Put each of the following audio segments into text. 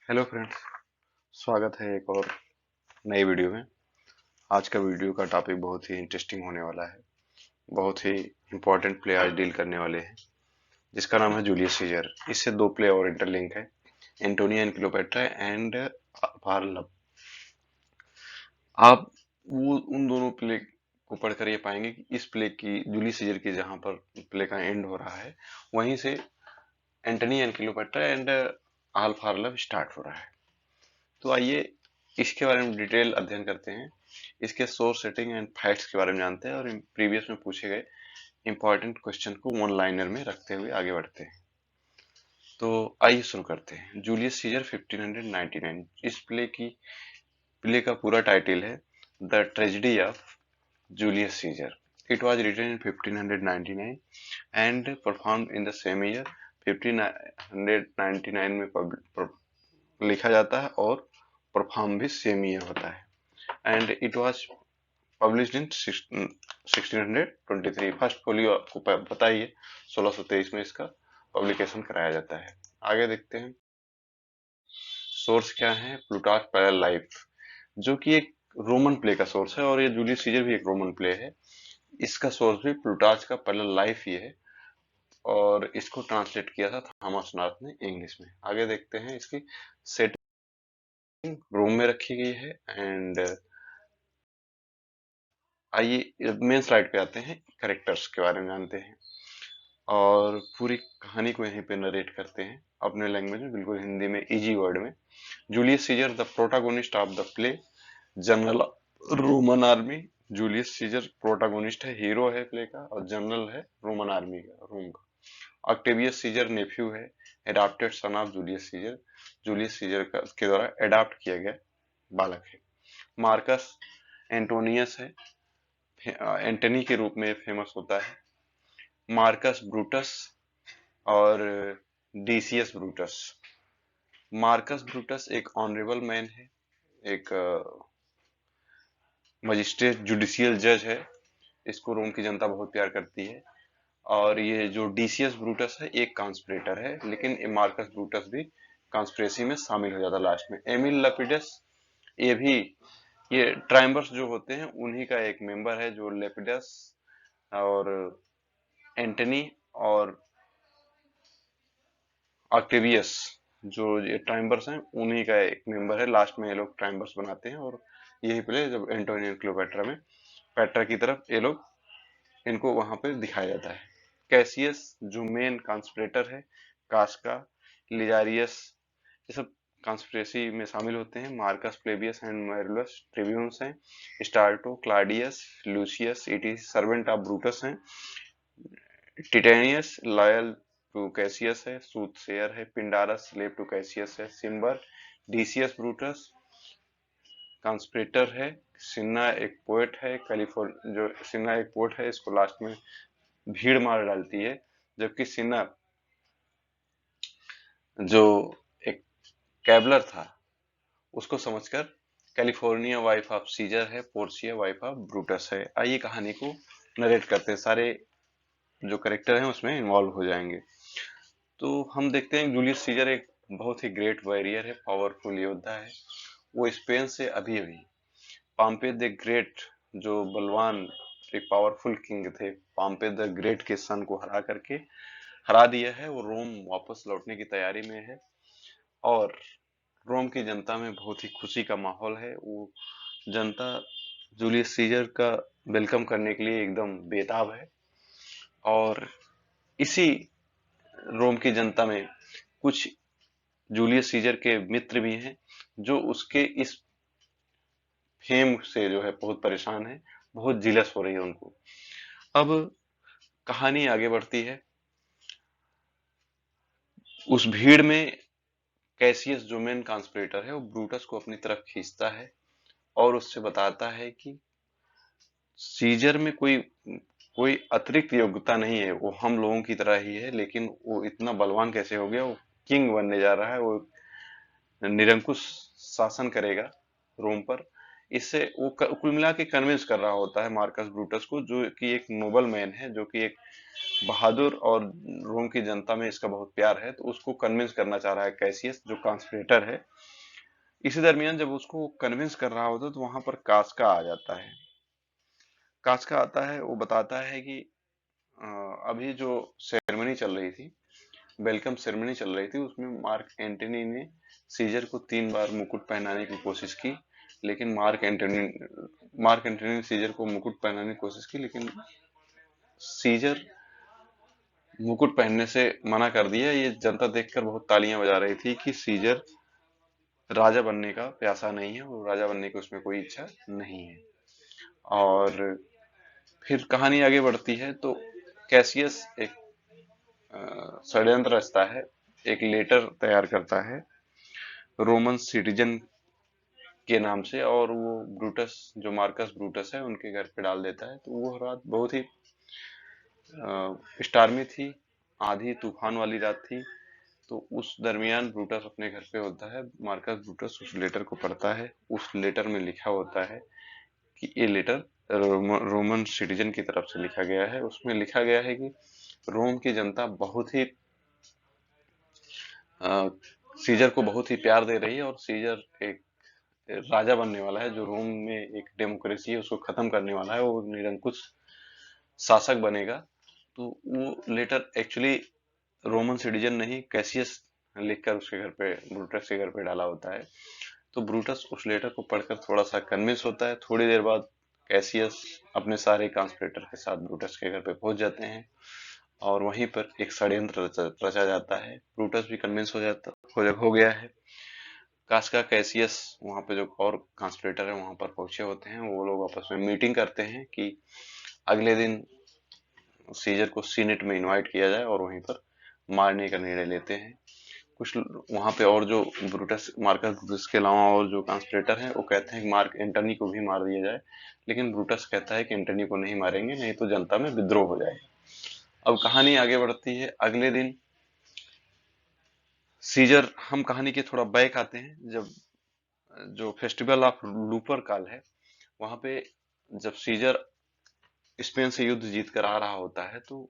Hello friends, स्वागत है एक और नई वीडियो में। आज का वीडियो का टॉपिक बहुत ही इंटरेस्टिंग होने वाला है। बहुत ही इम्पोर्टेंट प्ले आज डील करने वाले हैं, जिसका नाम है जूलियस सीजर। इससे दो प्ले और इंटरलिंक है, एंटोनिया एंड क्लियोपेट्रा एंड वारलब। आप वो उन दोनों प्ले को पढ़कर ये पाएंगे कि इस प्ले की, जूलियस सीजर की जहां पर प्ले का एंड हो रहा है, वहीं से एंटोनी एंड क्लियोपेट्रा एंड वारलब स्टार्ट हो रहा है। तो आइए इसके बारे में डिटेल अध्ययन करते हैं। इसके सोर्स, सेटिंग एंड फैक्ट्स के बारे में जानते हैं और प्रीवियस में पूछे गए इंपॉर्टेंट क्वेश्चन को वन लाइनर में रखते हुए आगे बढ़ते हैं। तो आइए शुरू करते हैं। Julius Caesar 1599। इस प्ले का पूरा टाइटल है the tragedy of Julius Caesar. It was written in 1599 and performed in the same year. 1599 में लिखा जाता है और परफॉर्म भी सेम ईयर होता है। And it was published in 1623। First folio आपको पता ही है, 1623 में इसका पब्लिकेशन कराया जाता है। आगे देखते हैं सोर्स क्या है। प्लूटार्क पैरेलल लाइफ, जो कि एक रोमन प्ले का सोर्स है, और ये जूलियस सीजर भी एक रोमन प्ले है। इसका सोर्स भी प्लूटार्क का पैरेलल लाइफ ही है, और इसको ट्रांसलेट किया था थॉमस नॉर्थ ने इंग्लिश में। आगे देखते हैं इसकी सेटिंग रोम में रखी गई है। एंड आइए मेन स्लाइड पे आते हैं, कैरेक्टर्स के बारे में जानते हैं और पूरी कहानी को यहीं पे नरेट करते हैं अपने लैंग्वेज में, बिल्कुल हिंदी में, इजी वर्ड में। Julius Caesar the protagonist of the play, general Roman army. Julius Caesar protagonist है, हीरो है प्ले का, और जनरल है रोमन आर्मी का, रोम का। ऑक्टेवियस सीजर नेफ्यू है, adapted son of Julius scissor, Julius Caesar के द्वारा एडाप्ट किया गया बालक है। मार्कस एंटोनियस है, एंटनी के रूप में फेमस होता है। मार्कस ब्रूटस और डीसीएस ब्रूटस। मार्कस ब्रूटस एक ऑनरेबल मैन है, एक मजिस्ट्रेट जुडिशियल जज है। इसको रोम की जनता बहुत प्यार करती है। और ये जो डीसीएस ब्रूटस है एक कॉन्स्पिरेटर है, लेकिन मार्कस ब्रूटस भी कॉन्स्पिरेसी में शामिल हो जाता है लास्ट में। एमिल लेपिडस, ये भी, ये ट्रायम्बर्स जो होते हैं उन्हीं का एक मेंबर है, जो लेपिडस और एंटनी और ऑक्टेवियस, जो ये ट्रायम्बर्स हैं उन्हीं का एक मेंबर है। लास्ट में ये लोग ट्रायम्बर्स बनाते हैं, और यही प्ले जब एंटोनियन क्लियोपेट्रा में पेट्रा की तरफ ये लोग, इनको वहां पे दिखाया जाता है। कैसियस जो मेन कॉन्स्पिरेटर है, कास्का, लिजारियस, ये सब कॉन्स्पिरेसी में शामिल होते हैं। मार्कस प्लेबियस एंड मेरुलस ट्रिब्यून्स हैं। Strato, Claudius, Lucius it is servant of Brutus हैं। टिटेनियस लॉयल टू कैसियस है, सूथसेयर है। पिंडारस स्लेव टू कैसियस है। सिम्बर डीसियस ब्रूटस कॉन्स्पिरेटर है। सिन्ना एक पोएट है, जो सिन्ना एक पोएट है, इसको लास्ट में भीड़ मार डालती है, जबकि सिन्ना जो एक कैबलर था, उसको समझकर कैलिफोर्निया वाइफ ऑफ सीजर है, पोर्सिया वाइफ ऑफ ब्रूटस है। आइए कहानी को नरेट करते हैं, सारे जो करेक्टर हैं उसमें इन्वॉल्व हो जाएंगे। तो हम देखते हैं जूलियस सीजर एक बहुत ही ग्रेट वॉरियर है, पावरफुल योद्धा है। वो स्पेन से अभी अभी पाम्पे द ग्रेट, जो बलवान एक पावरफुल किंग थे, पाम्पे द ग्रेट के सन को हरा दिया है। वो रोम वापस लौटने की तैयारी में है, और रोम की जनता में बहुत ही खुशी का माहौल है। वो जनता जूलियस सीजर का वेलकम करने के लिए एकदम बेताब है। और इसी रोम की जनता में कुछ जूलियस सीजर के मित्र भी हैं, जो उसके इस फेम से जो है बहुत परेशान है, बहुत जिलस हो रही है उनको। अब कहानी आगे बढ़ती है। उस भीड़ में कैसियस जो मेन कॉन्स्पिरेटर है, वो ब्रूटस को अपनी तरफ खींचता है और उससे बताता है कि सीजर में कोई कोई अतिरिक्त योग्यता नहीं है, वो हम लोगों की तरह ही है, लेकिन वो इतना बलवान कैसे हो गया, वो किंग बनने जा रहा है, वो निरंकुश शासन करेगा रोम पर। इससे वो कुल मिला के कन्विंस कर रहा होता है मार्कस ब्रूटस को, जो कि एक नोबल मैन है, जो कि एक बहादुर और रोम की जनता में इसका बहुत प्यार है, तो उसको कन्विंस करना चाह रहा है कैसियस, जो कॉन्स्पिरेटर है। इसी दरमियान जब उसको कन्विंस कर रहा होता है तो वहां पर कास्का आ जाता है। कास्का आता है, वो बताता है कि अ, अभी जो सेरेमनी चल रही थी, वेलकम सेरेमनी चल रही थी, उसमें मार्क एंटनी ने सीजर को 3 बार मुकुट पहनाने की कोशिश की, लेकिन मार्क एंटनी ने सीजर को मुकुट पहनाने की कोशिश की, लेकिन सीजर मुकुट पहनने से मना कर दिया। ये जनता देखकर बहुत तालियां बजा रही थी कि सीजर राजा बनने का प्यासा नहीं है, और राजा बनने की उसमें कोई इच्छा नहीं है। और फिर कहानी आगे बढ़ती है तो कैसियस एक षड्यंत्र रचता है, एक लेटर तैयार करता है रोमन सिटीजन के नाम से, और वो ब्रूटस, जो मार्कस ब्रूटस है, उनके घर पे डाल देता है। तो वो रात बहुत ही स्टार्मी थी, आंधी तूफान वाली रात थी। तो उस दरमियान ब्रूटस अपने घर पे होता है, मार्कस ब्रूटस उस लेटर को पढ़ता है। उस लेटर में लिखा होता है कि ये लेटर रोमन सिटीजन की तरफ से लिखा गया है। उसमें लिखा गया है कि रोम की जनता बहुत ही सीजर को बहुत ही प्यार दे रही है, और सीजर एक राजा बनने वाला है, जो रोम में एक डेमोक्रेसी है उसको खत्म करने वाला है, वो निरंकुश शासक बनेगा। तो वो लेटर एक्चुअली रोमन सिटीजन नहीं, कैसियस लिखकर उसके घर पे, ब्रूटस के घर पे डाला होता है। तो ब्रूटस उस लेटर को पढ़कर थोड़ा सा कन्विंस होता है। थोड़ी देर बाद कैसियस अपने सारे कॉन्स्पिरेटर के साथ ब्रूटस के घर पे पहुंच जाते हैं, और वहीं पर एक षड्यंत्र रचा जाता है। ब्रूटस भी कन्विंस हो गया है। कास्का, कैसियस, वहां पे जो और कॉन्स्पिरेटर है वहां पर पहुंचे होते हैं। वो लोग आपस में मीटिंग करते हैं कि अगले दिन सीजर को सीनेट में इनवाइट किया जाए और वहीं पर मारने का निर्णय लेते हैं। कुछ वहां पे और जो ब्रूटस, मार्कस ब्रूटस के अलावा और जो कॉन्स्पिरेटर हैं, वो कहते हैं कि मार्क एंटनी को भी मार दिया जाए, लेकिन ब्रूटस कहता है कि एंटनी को नहीं मारेंगे, नहीं तो जनता में विद्रोह हो जाएगा। अब कहानी आगे बढ़ती है। अगले दिन सीजर, हम कहानी के थोड़ा बैक आते हैं, जब जो फेस्टिवल ऑफ लूपर काल है, वहां पे जब सीजर स्पेन से युद्ध जीत कर आ रहा होता है, तो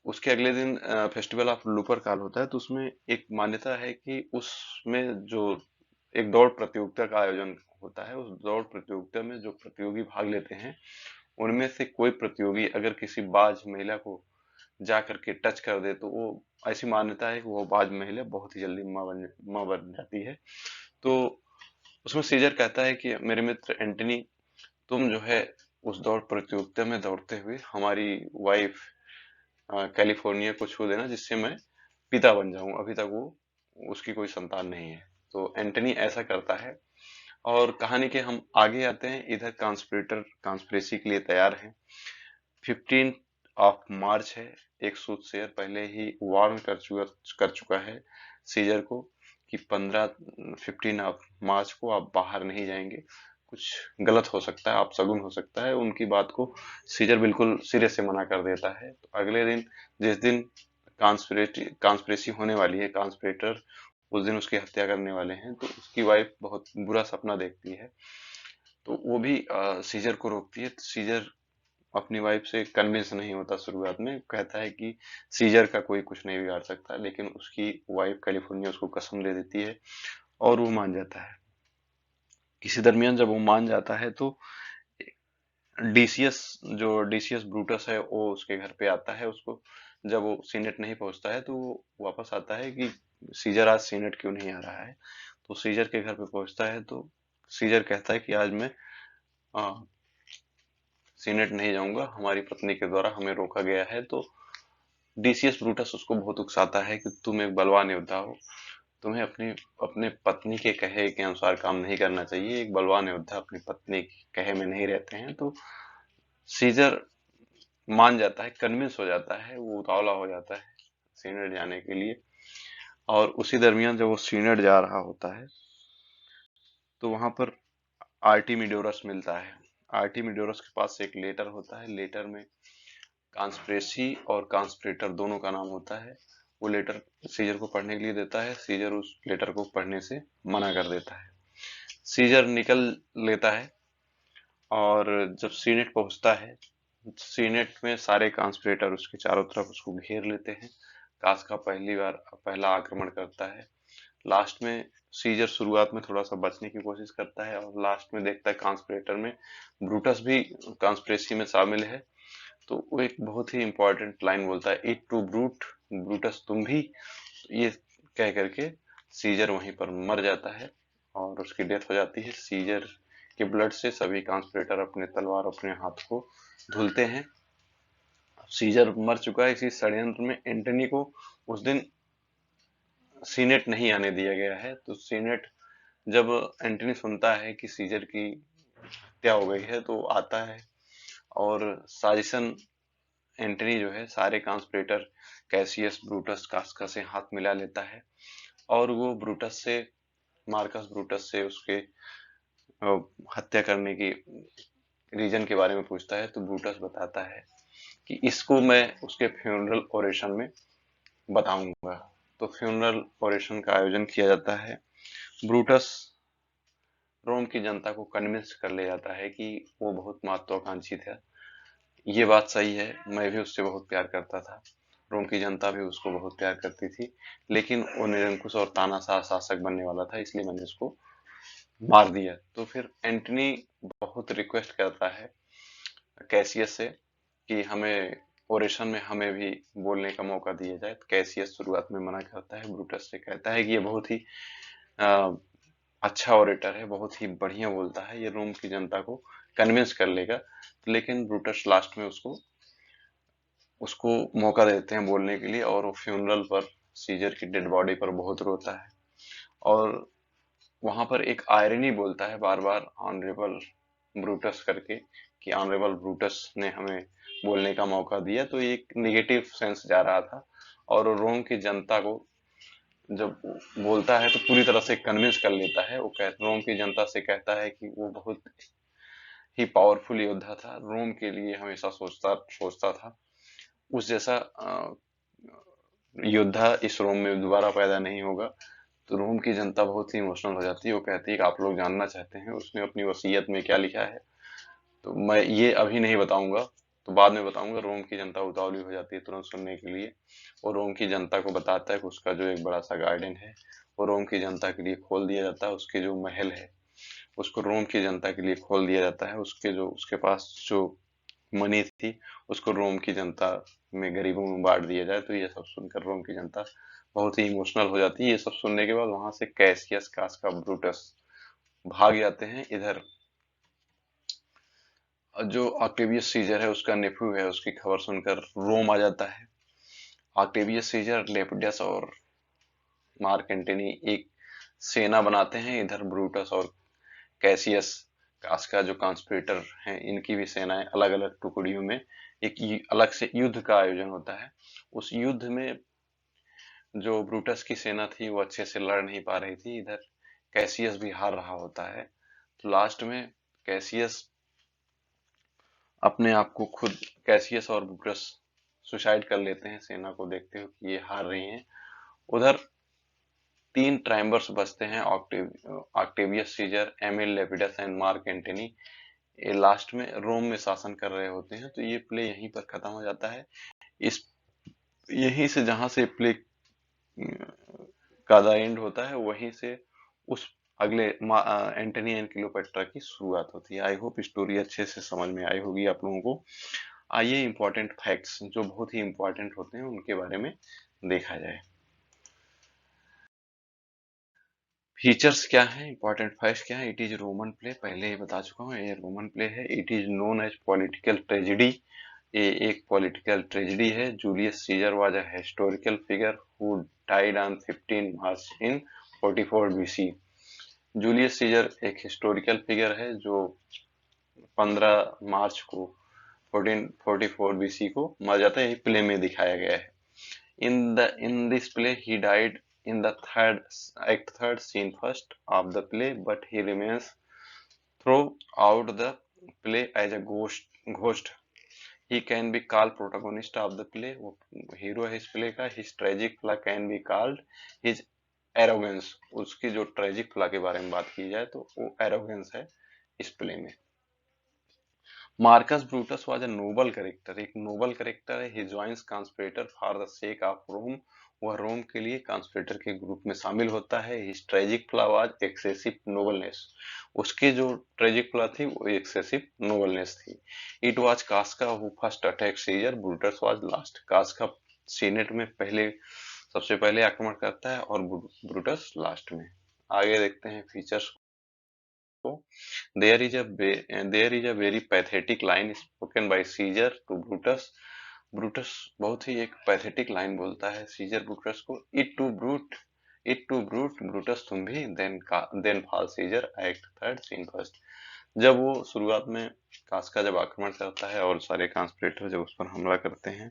उसके अगले दिन फेस्टिवल ऑफ लूपर काल होता है। तो उसमें एक मान्यता है कि उसमें जो एक दौड़ प्रतियोगिता का आयोजन होता है, उस दौड़ प्रतियोगिता में जो प्रतियोगी भाग लेते हैं, उनमें से कोई प्रतियोगी अगर किसी बाज महिला को जा करके टच कर दे, तो वो, ऐसी मान्यता है कि वो बाज महिला बहुत ही जल्दी मां बन जाती है। तो उसमें सीजर कहता है कि मेरे मित्र एंटनी, तुम जो है उस दौड़ प्रतियोगिता में दौड़ते हुए हमारी वाइफ कैलिफोर्निया को छू देना, जिससे मैं पिता बन जाऊं। अभी तक वो, उसकी कोई संतान नहीं है। तो एंटनी ऐसा करता है। और कहानी के हम आगे आते हैं। इधर कॉन्स्पिरेटर कॉन्स्पिरेसी के लिए तैयार हैं। 15 मार्च है। एक सूटसेयर पहले ही वार्न कर चुका है सीजर को कि 15 मार्च को आप बाहर नहीं जाएंगे, कुछ गलत हो सकता है, आप शगुन हो सकता है। उनकी बात को सीजर बिल्कुल सिरे से मना कर देता है। तो अगले दिन, जिस दिन कॉन्स्पिरेसी होने वाली है, कॉन्स्पिरेटर उस दिन उसकी हत्या करने वाले हैं, तो उसकी वाइफ बहुत बुरा सपना देखती है। तो वो भी सीजर को रोकती है। तो सीजर अपनी वाइफ से कन्विंस नहीं होता शुरुआत में, कहता है कि सीजर का कोई कुछ नहीं बिगाड़ सकता, लेकिन उसकी वाइफ कैलिफोर्निया उसको कसम दे देती है और वो मान जाता है। इसी दरमियान जब वो मान जाता है तो डीसीएस, जो डीसीएस ब्रूटस है, वो उसके घर पे आता है। उसको जब वो सीनेट नहीं पहुंचता है तो वो वापस आता है कि सीजर आज सीनेट क्यों नहीं आ रहा है। तो सीजर के घर पे पहुंचता है तो सीजर कहता है कि आज मैं सीनेट नहीं जाऊंगा, हमारी पत्नी के द्वारा हमें रोका गया है। तो डीसीएस ब्रूटस उसको बहुत उकसाता है कि तुम एक बलवान योद्धा हो, तुम्हें अपनी अपने पत्नी के कहे के अनुसार काम नहीं करना चाहिए। एक बलवान योद्धा अपनी पत्नी के कहे में नहीं रहते हैं। तो सीजर मान जाता है, कन्विंस हो जाता है, वो उतावला हो जाता है सीनेट जाने के लिए। और उसी दरमियान जब वो सीनेट जा रहा होता है तो वहां पर आर्टिमिडोरस मिलता है। आर्टिमिडोरस के पास एक लेटर होता है। लेटर में कॉन्स्पिरेसी और कॉन्स्पिरेटर दोनों का नाम होता है। वो लेटर सीजर को पढ़ने के लिए देता है। सीजर उस लेटर को पढ़ने से मना कर देता है। सीजर निकल लेता है और जब सीनेट पहुंचता है, सीनेट में सारे कॉन्स्पिरेटर उसके चारों तरफ उसको घेर लेते हैं। कास्का पहला आक्रमण करता है। लास्ट में सीजर शुरुआत में थोड़ा सा बचने की कोशिश करता है और लास्ट में देखता है कॉन्स्पिरेटर में ब्रूटस भी कॉन्स्पिरेसी में शामिल है। तो वो एक बहुत ही इंपॉर्टेंट लाइन बोलता है, इट टू ब्रूट, ब्रूटस तुम भी। ये कह करके सीजर वहीं पर मर जाता है और उसकी डेथ हो जाती है। सीजर के ब्लड से सभी कॉन्स्पिरेटर अपने तलवार अपने हाथ को धुलते हैं। सीजर मर चुका है। इसी षड्यंत्र में एंटनी को उस दिन सीनेट नहीं आने दिया गया है। तो सीनेट जब एंटनी सुनता है कि सीजर की हत्या हो गई है तो आता है और साजिशन एंटनी जो है सारे कॉन्स्पिरेटर कैसियस, ब्रूटस, कास्का से हाथ मिला लेता है और वो ब्रूटस से, मार्कस ब्रूटस से उसके हत्या करने की रीजन के बारे में पूछता है। तो ब्रूटस बताता है कि इसको मैं उसके फ्यूनरल ओरेशन में बताऊंगा। तो फ्यूनरल ओरेशन का आयोजन किया जाता है। ब्रूटस रोम की जनता को कन्विंस कर ले जाता है कि वो बहुत महत्वाकांक्षी था। ये बात सही है, मैं भी उससे बहुत प्यार करता था, रोम की जनता भी उसको बहुत प्यार करती थी, लेकिन वो निरंकुश और तानाशाह शासक बनने वाला था, इसलिए मैंने उसको मार दिया। तो फिर एंटनी बहुत रिक्वेस्ट करता है कैसियस से कि हमें ओरेशन में हमें भी बोलने का मौका दिया जाए। तो कैसियस शुरुआत में मना करता है, ब्रूटस से कहता है कि ये बहुत ही अ, अच्छा ओरेटर है, बहुत ही बढ़िया बोलता है, ये रोम की जनता को कन्विंस कर लेगा। तो लेकिन ब्रूटस लास्ट में उसको उसको मौका देते हैं बोलने के लिए और वो फ्यूनरल पर सीजर की डेड बॉडी पर बहुत रोता है और वहां पर एक आयरनी बोलता है बार बार, ऑनरेबल ब्रूटस करके, कि ऑनरेबल ब्रूटस ने हमें बोलने का मौका दिया। तो ये एक निगेटिव सेंस जा रहा था और रोम की जनता को जब बोलता है तो पूरी तरह से कन्विंस कर लेता है। रोम की जनता से कहता है कि वो बहुत ही पावरफुल योद्धा था, रोम के लिए हमेशा सोचता सोचता था, उस जैसा योद्धा इस रोम में दोबारा पैदा नहीं होगा। तो रोम की जनता बहुत ही इमोशनल हो जाती है। वो कहती है कि आप लोग जानना चाहते हैं उसने अपनी वसीयत में क्या लिखा है? तो मैं ये अभी नहीं बताऊंगा, तो बाद में बताऊंगा। रोम की जनता उतावली हो जाती है तुरंत सुनने के लिए और रोम की जनता को बताता है कि उसका जो एक बड़ा सा गार्डन है वो रोम की जनता के लिए खोल दिया जाता है। उसके जो महल है उसको रोम की जनता के लिए खोल दिया जाता है। उसके पास जो मनी थी उसको रोम की जनता में, गरीबों में बांट दिया जाए। तो ये सब सुनकर रोम की जनता बहुत ही इमोशनल हो जाती है। ये सब सुनने के बाद वहां से कैसियस, कास्का, ब्रूटस भाग जाते हैं। इधर जो ऑक्टेवियस सीजर है उसका नेफ्यू है, उसकी खबर सुनकर रोम आ जाता है। ऑक्टेवियस सीजर, लेपिडस और मार्क एंटनी एक सेना बनाते हैं। इधर ब्रूटस और कैसियस, कास्का जो कॉन्स्पिरेटर हैं, इनकी भी सेनाएं अलग अलग टुकड़ियों में एक अलग से युद्ध का आयोजन होता है। उस युद्ध में जो ब्रूटस की सेना थी वो अच्छे से लड़ नहीं पा रही थी। इधर कैसियस भी हार रहा होता है। तो लास्ट में कैसियस अपने आप को खुद, कैसियस और ब्रूटस सुसाइड कर लेते हैं सेना को देखते हो कि ये हार रही हैं। उधर तीन ट्राइम्बर्स बचते हैं, Octavius Caesar, Emil Lepidus and Mark Antony. ये लास्ट में रोम में शासन कर रहे होते हैं। तो ये प्ले यहीं पर खत्म हो जाता है। इस यहीं से जहां से प्ले का द एंड होता है वहीं से उस अगले एंटनी एंड क्लियोपेट्रा की शुरुआत होती है। आई होप स्टोरी अच्छे से समझ में आई होगी आप लोगों को। आइए इंपॉर्टेंट फैक्ट्स जो बहुत ही इंपॉर्टेंट होते हैं उनके बारे में देखा जाए। फीचर्स क्या है, इंपॉर्टेंट फैक्ट्स क्या है? इट इज रोमन प्ले, पहले ही बता चुका हूँ, ये रोमन प्ले है। It is known as political tragedy, ये एक पॉलिटिकल ट्रेजिडी है। Julius Caesar was a historical figure who died on 15 March in 44 BC. Julius Caesar एक हिस्टोरिकल फिगर है जो 15 मार्च को 1444 बीसी को मर जाता है। ये प्ले में दिखाया गया है। In this play he died in the third scene first of the play, but he remains throughout the play as a ghost. He can be called protagonist of the play, वो hero है इस play का। His tragic flaw can be called his arrogance, उसकी जो tragic प्ला के बारे में बात की जाए तो वो एरोगेंस है इस प्ले में। Marcus Brutus was a noble character, एक नोबल कैरेक्टर है। He joins conspirator for the sake of Rome, वह रोम के लिए कॉन्स्पिरेटर के ग्रुप में शामिल होता है। His tragic flaw was excessive nobleness, उसकी जो ट्रेजिक प्ला थी वो एक्सेसिव नोबलनेस थी। It was Casca who first attack Caesar, Brutus was last. Casca Senate में पहले सबसे पहले आक्रमण करता है और ब्रूटस लास्ट में। आगे देखते हैं फीचर्स को। There is a very pathetic line spoken by Caesar to Brutus. Brutus बहुत ही एक पैथेटिक लाइन बोलता है सीजर ब्रूटस को, इट टू ब्रूट, ब्रूटस तुम भी, then fall Caesar, act third scene first. जब वो शुरुआत में कास्का जब आक्रमण करता है और सारे कॉन्स्पिरेटर जब उस पर हमला करते हैं,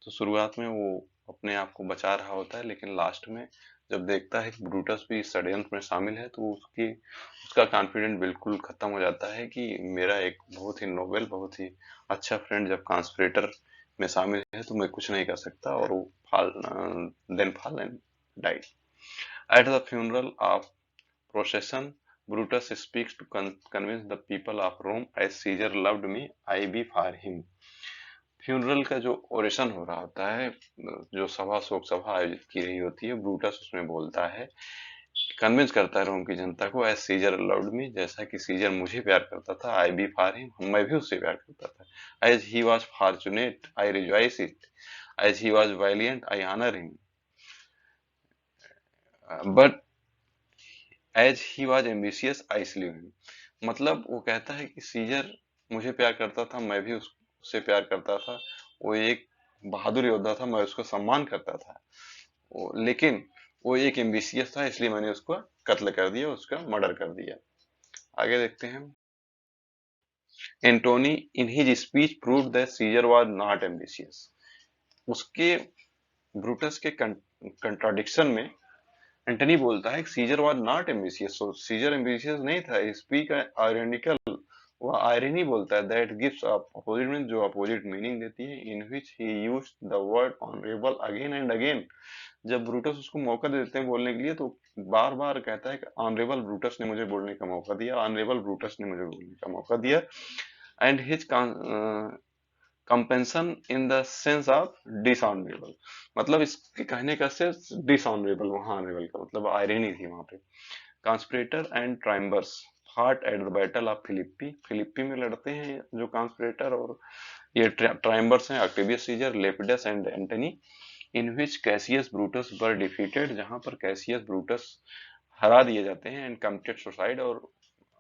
तो शुरुआत में वो अपने आप को बचा रहा होता है, लेकिन लास्ट में जब देखता है कि ब्रूटस भी इस षड्यंत्र में शामिल है तो उसका कॉन्फिडेंस बिल्कुल खत्म हो जाता है कि मेरा एक बहुत ही नोबल, बहुत ही अच्छा फ्रेंड जब कॉन्स्पिरेटर में शामिल है तो मैं कुछ नहीं कर सकता, और वो fall and died. At the funeral of procession, Brutus speaks to convince the people of Rome, as Caesar loved me, I be for him। Funeral का जो ओरेशन हो रहा होता है, जो सभा शोक सभा आयोजित की रही होती है, ब्रूटस उसमें बोलता है, कन्विंस करता है रोम की जनता को, एज सीजर लव्ड मी, जैसा कि सीजर मुझे प्यार करता था, आई बी फॉर हिम, मैं भी उससे प्यार करता था। As he was fortunate I rejoice it, as he was valiant I honour him, but as he was ambitious I slew him. मतलब वो कहता है कि सीजर मुझे प्यार करता था, मैं भी उससे प्यार करता था, वो एक बहादुर योद्धा था, मैं उसका सम्मान करता था, लेकिन वो एक एम्बिशियस था, इसलिए मैंने उसको कत्ल कर दिया, उसका मर्डर कर दिया। आगे देखते हैं। Antony in his speech proved that Caesar was not ambitious. उसके ब्रूटस के कंट्राडिक्शन में एंटनी बोलता है कि Caesar was not ambitious, so Caesar ambitious नहीं था। स्पीक आयरनिकल, वह आयरनी बोलता है, दैट गिव्स अपोजिट मीन, जो अपोजिट मीनिंग देती है, in which he used the word honourable again and again. जब ब्रूटस उसको मौका देते हैं बोलने के लिए तो बार बार कहता है कि ऑनरेबल ब्रूटस ने मुझे बोलने का मौका दिया, ऑनरेबल ब्रूटस ने मुझे बोलने का मौका दिया। And his compassion in the sense of dishonourable, मतलब इसके कहने का सेंस डिसऑनरेबल, वहां ऑनरेबल का मतलब आयरनी थी वहां पे। Conspirator and triumvirs fought at the battle of Philippi, Philippi में लड़ते हैं जो कॉन्स्पिरेटर और ये ट्राइम्बर्स हैं, Octavius Caesar, Lepidus and Antony, in which Cassius Brutus were defeated, जहां पर कैसियस ब्रूटस हरा दिए जाते हैं, एंड कमिटेड सुसाइड, और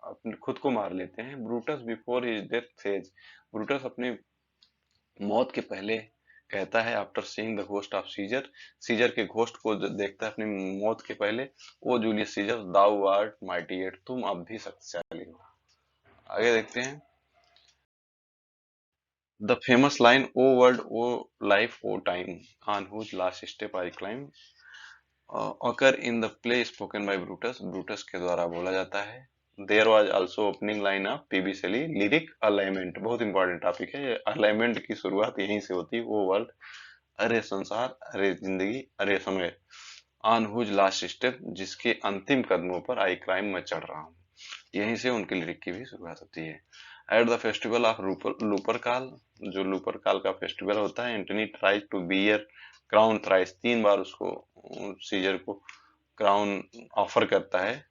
अपने खुद को मार लेते हैं। Brutus before his death says, Brutus अपने मौत के पहले कहता है, after seeing the ghost of Caesar, Caesar के घोस्ट को देखता है अपनी मौत के पहले, O Julius Caesar thou art mighty yet, तुम अब भी शक्तिशाली हो। आगे देखते हैं। The famous line, O world O life O time, on whose last step I climb, occur in the play spoken by Brutus, Brutus के द्वारा बोला जाता है। There was also opening line of PB Shelley lyric alignment, बहुत important topic है, alignment की शुरुआत यहीं से होती है। वो वर्ल्ड, अरे संसार, अरे जिंदगी, अरे समय, ऑन हुज लास्ट स्टेप, जिसके अंतिम कदमों पर आई क्राइम में चढ़ रहा हूँ, यहीं से उनकी लिरिक की भी शुरुआत होती है। At the festival of Lupercal, जो लूपर काल का फेस्टिवल होता है, Antony tries to bear crown thrice, 3 बार उसको सीजर को क्राउन ऑफर करता है,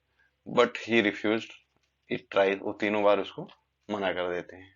but he refused it thrice, वो तीनों बार उसको मना कर देते हैं।